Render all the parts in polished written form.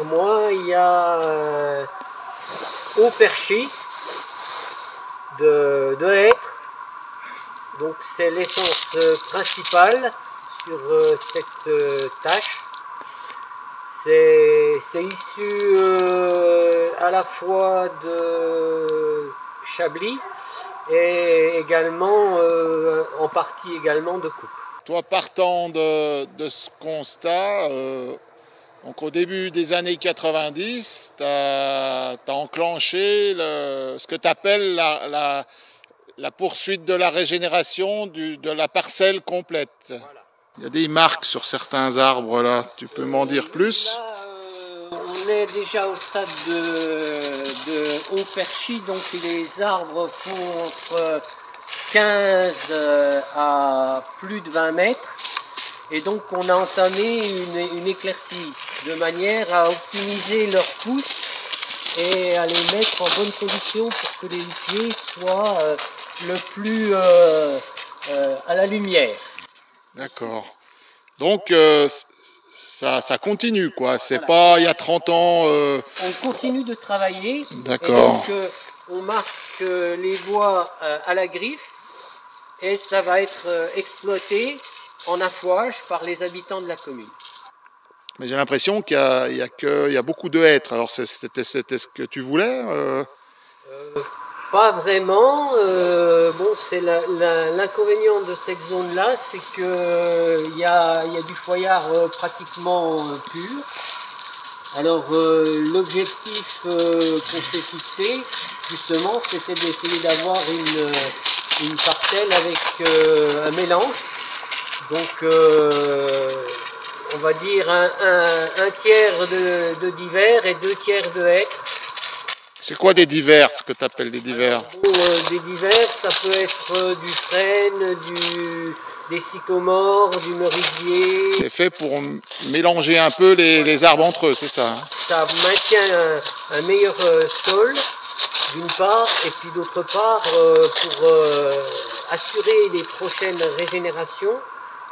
derrière moi, il y a haut perché de hêtre. Donc c'est l'essence principale sur cette tâche. C'est issu à la fois de Chablis et également en partie également de Coupe. Toi, partant de ce constat, donc au début des années 90, tu as enclenché ce que tu appelles la poursuite de la régénération de la parcelle complète. Voilà. Il y a des marques sur certains arbres là, tu peux m'en dire plus? Là, on est déjà au stade de haut perchi, donc les arbres font entre 15 à plus de 20 mètres. Et donc on a entamé une éclaircie de manière à optimiser leur pousse et à les mettre en bonne condition pour que les pieds soient le plus à la lumière. D'accord. Donc ça continue quoi, c'est pas il y a 30 ans... On continue de travailler. D'accord. Et donc on marque les voies à la griffe et ça va être exploité en affouage par les habitants de la commune. Mais j'ai l'impression qu'il y a beaucoup de hêtres. Alors c'était ce que tu voulais Pas vraiment. Bon, c'est l'inconvénient de cette zone-là, c'est qu'il y a du feuillard pratiquement pur. Alors l'objectif qu'on s'est fixé, justement, c'était d'essayer d'avoir une parcelle avec un mélange. Donc on va dire un tiers de divers et 2 tiers de hêtres. C'est quoi des divers, ce que tu appelles des divers? Des divers, ça peut être du frêne, des sycomores, du merisier. C'est fait pour mélanger un peu les arbres entre eux, c'est ça hein? Ça maintient un meilleur sol, d'une part, et puis d'autre part, pour assurer les prochaines régénérations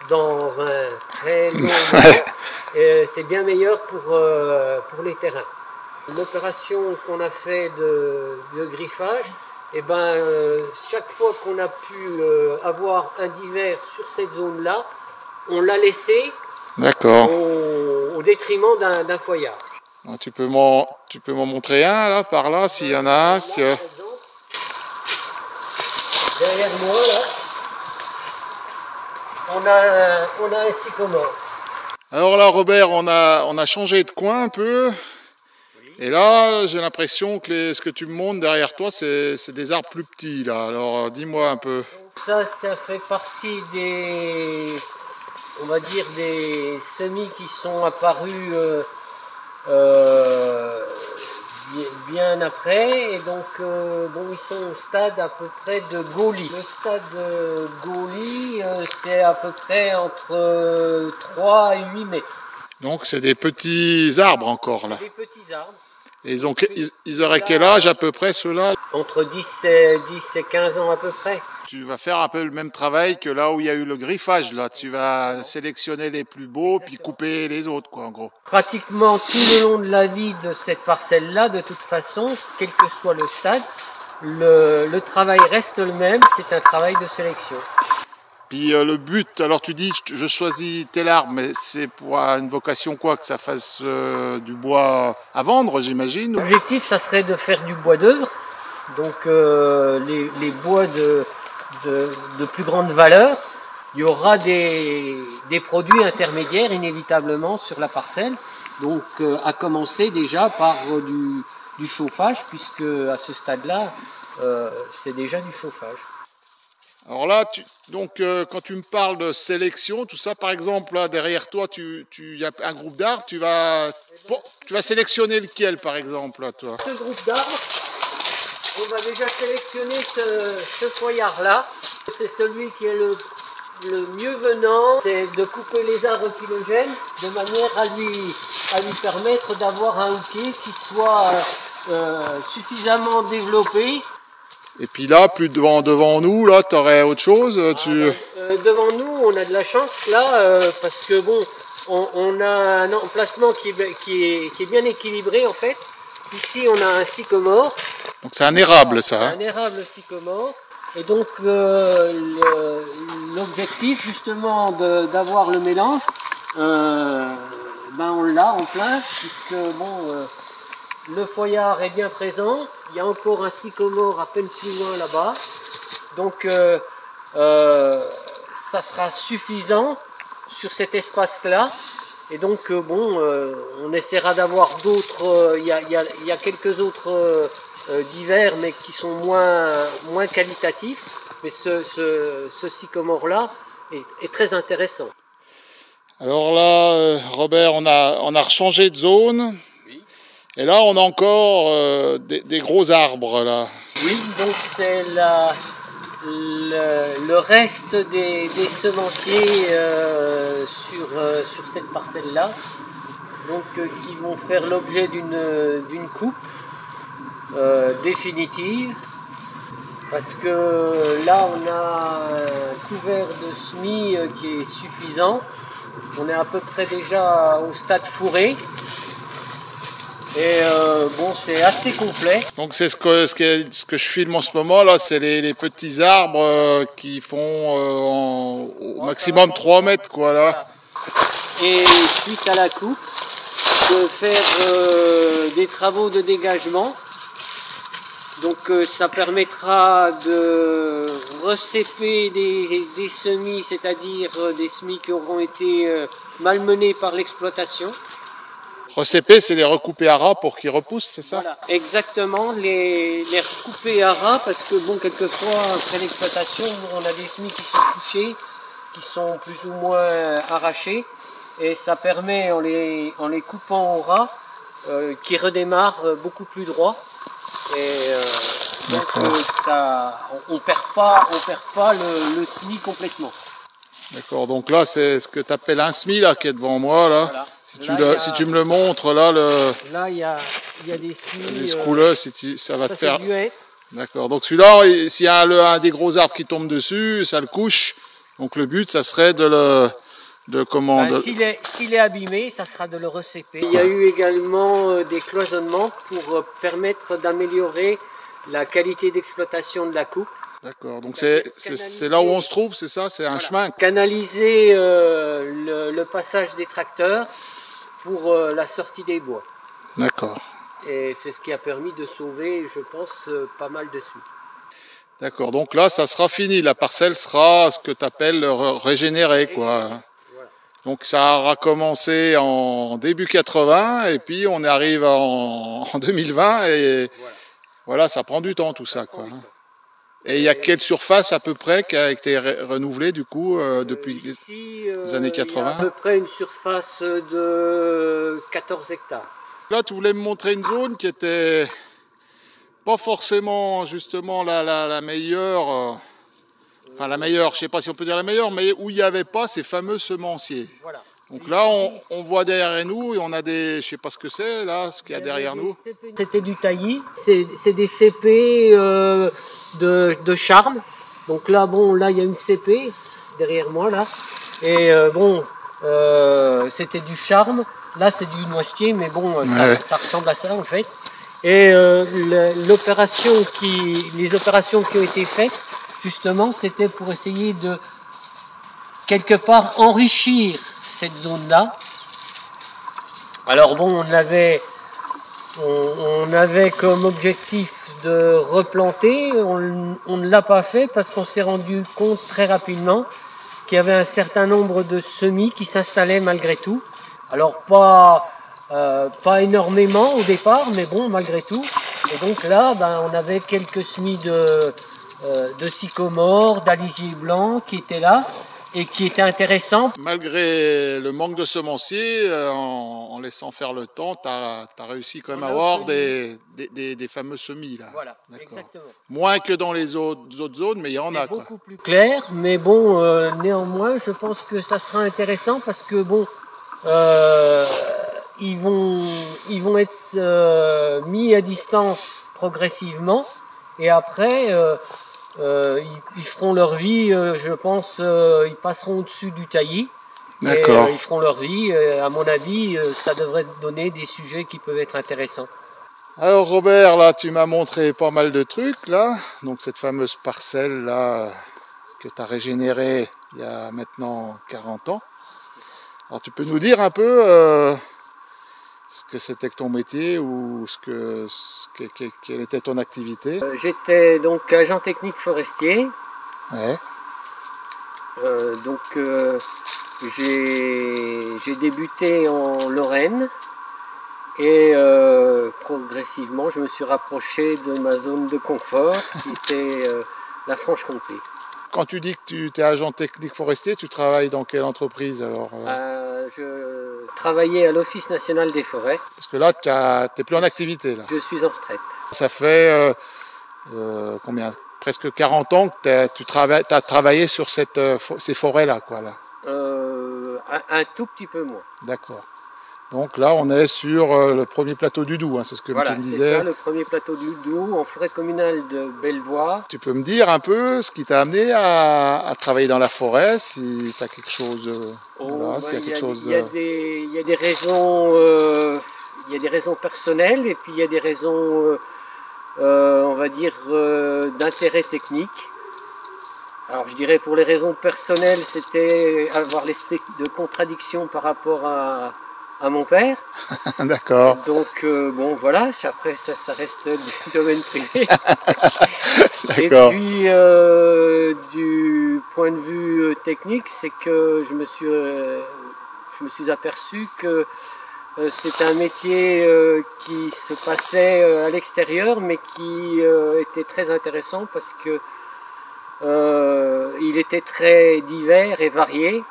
dans un très long moment, c'est bien meilleur pour les terrains. L'opération qu'on a fait de griffage, eh ben, chaque fois qu'on a pu avoir un divers sur cette zone-là, on l'a laissé au détriment d'un feuillage. Tu peux m'en montrer un là, par là, s'il y en a un. Derrière moi, là, on a un sycomore. Alors là, Robert, on a changé de coin un peu. Et là, j'ai l'impression que ce que tu me montres derrière toi, c'est des arbres plus petits, là. Alors, dis-moi un peu. Ça fait partie on va dire, des semis qui sont apparus bien après. Et donc, bon, ils sont au stade à peu près de Gaulie. Le stade Gaulie, c'est à peu près entre 3 et 8 mètres. Donc, c'est des petits arbres encore, là. Des petits arbres. Et ils auraient quel âge à peu près ceux-là? Entre 10 et 15 ans à peu près. Tu vas faire un peu le même travail que là où il y a eu le griffage. Là, tu vas sélectionner les plus beaux puis couper les autres, quoi, en gros. Pratiquement tout le long de la vie de cette parcelle-là, de toute façon, quel que soit le stade, le travail reste le même, c'est un travail de sélection. Puis le but, alors tu dis, je choisis tel arbre, mais c'est pour une vocation quoi? Que ça fasse du bois à vendre, j'imagine? L'objectif, ça serait de faire du bois d'œuvre, donc les bois de plus grande valeur. Il y aura des produits intermédiaires inévitablement sur la parcelle, donc à commencer déjà par du chauffage, puisque à ce stade-là, c'est déjà du chauffage. Alors là, quand tu me parles de sélection, tout ça, par exemple, là, derrière toi, il y a un groupe d'arbres, tu vas sélectionner lequel, par exemple, là, toi? Ce groupe d'arbres, on va déjà sélectionner ce feuillard-là. C'est celui qui est le mieux venant, c'est de couper les arbres phylogènes de manière à lui permettre d'avoir un houppier qui soit suffisamment développé. Et puis là, plus devant nous, là, tu aurais autre chose Devant nous, on a de la chance là, parce que bon, on a un emplacement qui est bien équilibré en fait. Ici on a un sycomore. Donc c'est un érable ça. C'est un érable sycomore. Et donc l'objectif justement d'avoir le mélange, on l'a en plein, puisque le feuillard est bien présent. Il y a encore un sycomore à peine plus loin là-bas. Donc ça sera suffisant sur cet espace-là. Et donc on essaiera d'avoir d'autres, il y a quelques autres divers, mais qui sont moins qualitatifs. Mais ce sycomore-là est très intéressant. Alors là, Robert, on a rechangé de zone. Oui. Et là, on a encore des gros arbres là. Oui, donc c'est le reste des semenciers sur cette parcelle-là, donc qui vont faire l'objet d'une coupe définitive, parce que là on a un couvert de semis qui est suffisant. On est à peu près déjà au stade fourré. Et c'est assez complet. Donc c'est ce que je filme en ce moment là, c'est les petits arbres qui font au maximum 3 mètres quoi là. Et suite à la coupe, de faire des travaux de dégagement. Donc ça permettra de recéper des semis, c'est-à-dire des semis qui auront été malmenés par l'exploitation. Recéper, c'est les recouper à ras pour qu'ils repoussent, c'est ça? Voilà, exactement, les recouper à ras, parce que quelquefois, après l'exploitation, on a des semis qui sont touchés, qui sont plus ou moins arrachés, et ça permet, en les coupant au ras, qu'ils redémarrent beaucoup plus droit. Et on perd pas le semis complètement. D'accord, donc là c'est ce que tu appelles un semis là qui est devant moi là. Voilà. Si tu me le montres là, là il y a des semis. Des scrouleux, ça va te faire. Duet. D'accord, donc celui-là, s'il y a un des gros arbres qui tombe dessus, ça le couche. Donc le but, ça serait s'il est abîmé, ça sera de le recéper. Il y a eu également des cloisonnements pour permettre d'améliorer la qualité d'exploitation de la coupe. D'accord, donc c'est là où on se trouve, c'est ça? C'est un chemin. Canaliser le passage des tracteurs pour la sortie des bois. D'accord. Et c'est ce qui a permis de sauver, je pense, pas mal de semis. D'accord, donc là, ça sera fini. La parcelle sera ce que tu appelles régénérée, quoi. Voilà. Donc ça aura commencé en début 80, et puis on arrive en 2020, et voilà, ça prend du temps tout ça, quoi. Et il y a quelle surface à peu près qui a été renouvelée du coup depuis les années 80? Il y a à peu près une surface de 14 hectares. Là, tu voulais me montrer une zone qui était pas forcément justement la meilleure, enfin la meilleure, je ne sais pas si on peut dire la meilleure, mais où il n'y avait pas ces fameux semenciers. Voilà. Donc là, on voit derrière nous, et on a des, je ne sais pas ce que c'est là, ce qu'il y a derrière nous. C'était du taillis, c'est des CP de charme. Donc là, là il y a une CP derrière moi là, et c'était du charme. Là c'est du noisetier, mais ça ressemble à ça en fait. Et les opérations qui ont été faites, justement, c'était pour essayer de quelque part enrichir cette zone-là. Alors on avait comme objectif de replanter, on ne l'a pas fait parce qu'on s'est rendu compte très rapidement qu'il y avait un certain nombre de semis qui s'installaient malgré tout. Alors pas énormément au départ, mais malgré tout. Et donc là, on avait quelques semis de sycomore, d'alisier blanc qui étaient là et qui étaient intéressants. Malgré le manque de semenciers, en laissant faire le temps, tu as réussi quand même à avoir des fameux semis là. Voilà, exactement. Moins que dans les autres zones, mais il y en a. C'est beaucoup plus clair, mais néanmoins, je pense que ça sera intéressant parce que ils vont être mis à distance progressivement, et après ils feront leur vie, je pense, ils passeront au-dessus du taillis, D'accord. Ils feront leur vie. À mon avis, ça devrait donner des sujets qui peuvent être intéressants. Alors Robert, là tu m'as montré pas mal de trucs là, donc cette fameuse parcelle là que tu as régénérée il y a maintenant 40 ans. Alors tu peux nous dire un peu ce que c'était que ton métier ou quelle était ton activité? J'étais donc agent technique forestier. Ouais. J'ai débuté en Lorraine. Et progressivement, je me suis rapproché de ma zone de confort, qui était la Franche-Comté. Quand tu dis que tu es agent technique forestier, tu travailles dans quelle entreprise alors? Je travaillais à l'Office national des forêts. Parce que là, tu n'es plus en activité. Là. Je suis en retraite. Ça fait combien? Presque 40 ans que tu as travaillé sur ces forêts-là, quoi, là. Un tout petit peu moins. D'accord. Donc là, on est sur le premier plateau du Doubs, hein, c'est ce que tu me disais. Voilà, c'est ça, le premier plateau du Doubs, en forêt communale de Bellevoie. Tu peux me dire un peu ce qui t'a amené à travailler dans la forêt, si tu as quelque chose... Il y a des raisons personnelles et puis il y a des raisons, on va dire, d'intérêt technique. Alors je dirais pour les raisons personnelles, c'était avoir l'esprit de contradiction par rapport à mon père. D'accord. Donc bon voilà, après ça reste du domaine privé. Et puis du point de vue technique, c'est que je me suis aperçu que c'est un métier qui se passait à l'extérieur, mais qui était très intéressant parce que il était très divers et varié.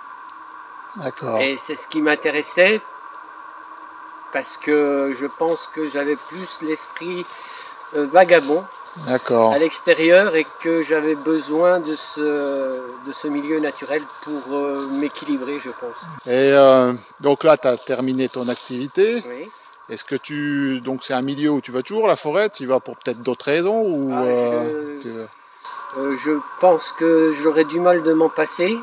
D'accord. Et c'est ce qui m'intéressait parce que je pense que j'avais plus l'esprit vagabond à l'extérieur et que j'avais besoin de ce milieu naturel pour m'équilibrer, je pense. Et donc là, tu as terminé ton activité. Oui. Est-ce que donc c'est un milieu où tu vas toujours, la forêt? Tu y vas pour peut-être d'autres raisons ou je pense que j'aurais du mal de m'en passer.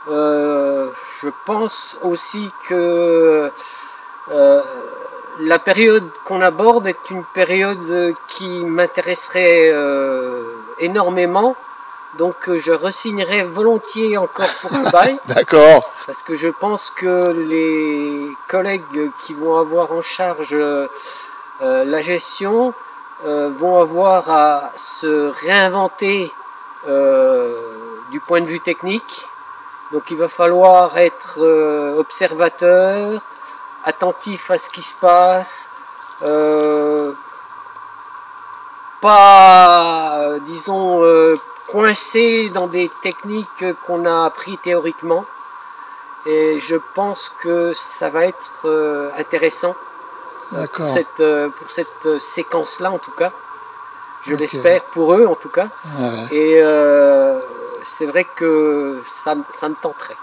Je pense aussi que la période qu'on aborde est une période qui m'intéresserait énormément. Donc je re-signerai volontiers encore pour un bail. D'accord. Parce que je pense que les collègues qui vont avoir en charge la gestion vont avoir à se réinventer du point de vue technique. Donc il va falloir être observateur, attentif à ce qui se passe, pas, disons, coincé dans des techniques qu'on a appris théoriquement. Et je pense que ça va être intéressant pour cette séquence-là en tout cas. Je l'espère pour eux en tout cas. Ouais. Et c'est vrai que ça me tenterait.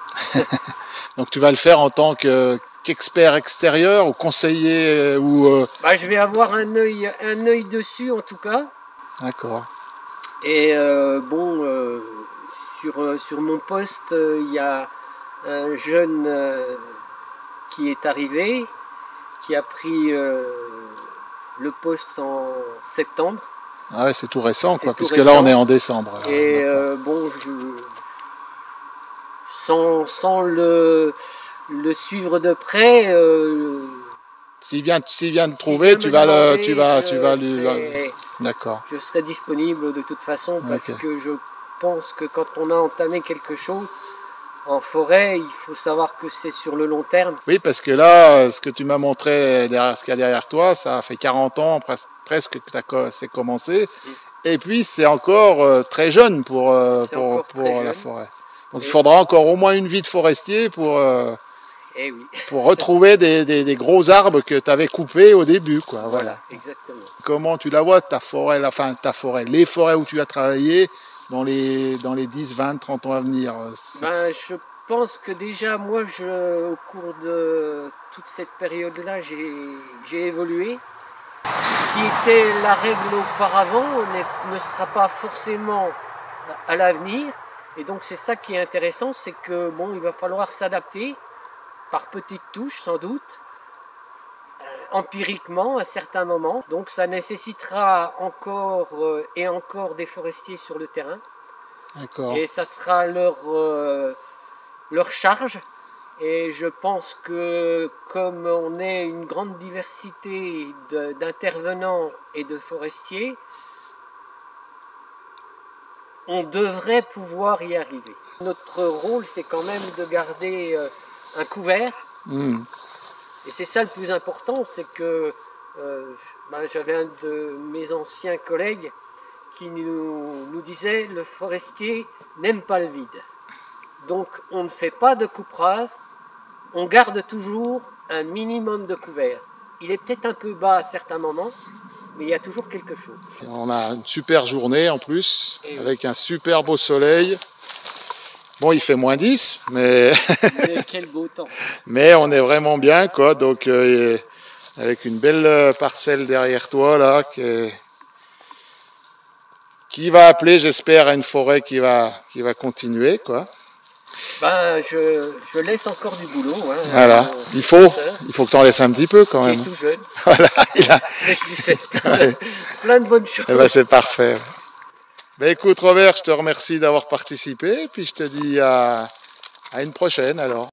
Donc tu vas le faire en tant qu'expert extérieur ou conseiller ou je vais avoir un œil dessus en tout cas. D'accord. Et sur mon poste, il y a un jeune qui est arrivé, qui a pris le poste en septembre. Ah ouais, c'est tout récent, quoi, puisque là on est en décembre. Alors, et sans le suivre de près, s'il vient de trouver, tu vas lui. D'accord. Je serai disponible de toute façon parce que je pense que quand on a entamé quelque chose en forêt, il faut savoir que c'est sur le long terme. Oui, parce que là, ce que tu m'as montré ce qu'il y a derrière toi, ça fait 40 ans presque que c'est commencé. Et puis c'est encore très jeune pour la forêt. Donc il faudra encore au moins une vie de forestier pour retrouver des gros arbres que tu avais coupés au début, quoi. Voilà, exactement. Comment tu la vois, ta forêt, les forêts où tu as travaillé dans les 10, 20, 30 ans à venir? Je pense que déjà, moi, au cours de toute cette période-là, j'ai évolué. Ce qui était la règle auparavant ne sera pas forcément à l'avenir. Et donc c'est ça qui est intéressant, c'est que bon, il va falloir s'adapter par petites touches sans doute, empiriquement à certains moments. Donc ça nécessitera encore et encore des forestiers sur le terrain. D'accord. Et ça sera leur charge. Et je pense que comme on est une grande diversité d'intervenants et de forestiers, on devrait pouvoir y arriver. Notre rôle, c'est quand même de garder un couvert. Et c'est ça le plus important, c'est que j'avais un de mes anciens collègues qui nous disait le forestier n'aime pas le vide. Donc on ne fait pas de coupe rase, on garde toujours un minimum de couvert. Il est peut-être un peu bas à certains moments, mais il y a toujours quelque chose. On a une super journée en plus, Et avec un super beau soleil. Bon, il fait -10, mais mais quel beau temps. mais on est vraiment bien, quoi. Donc avec une belle parcelle derrière toi là, qui va appeler, j'espère, à une forêt qui va continuer, quoi. Je laisse encore du boulot. Hein, Voilà, il faut que tu en laisses un petit peu quand qui même. est tout jeune, Voilà, mais je lui fais plein de bonnes choses. Eh ben, c'est parfait. Ben, écoute Robert, je te remercie d'avoir participé, puis je te dis à une prochaine alors.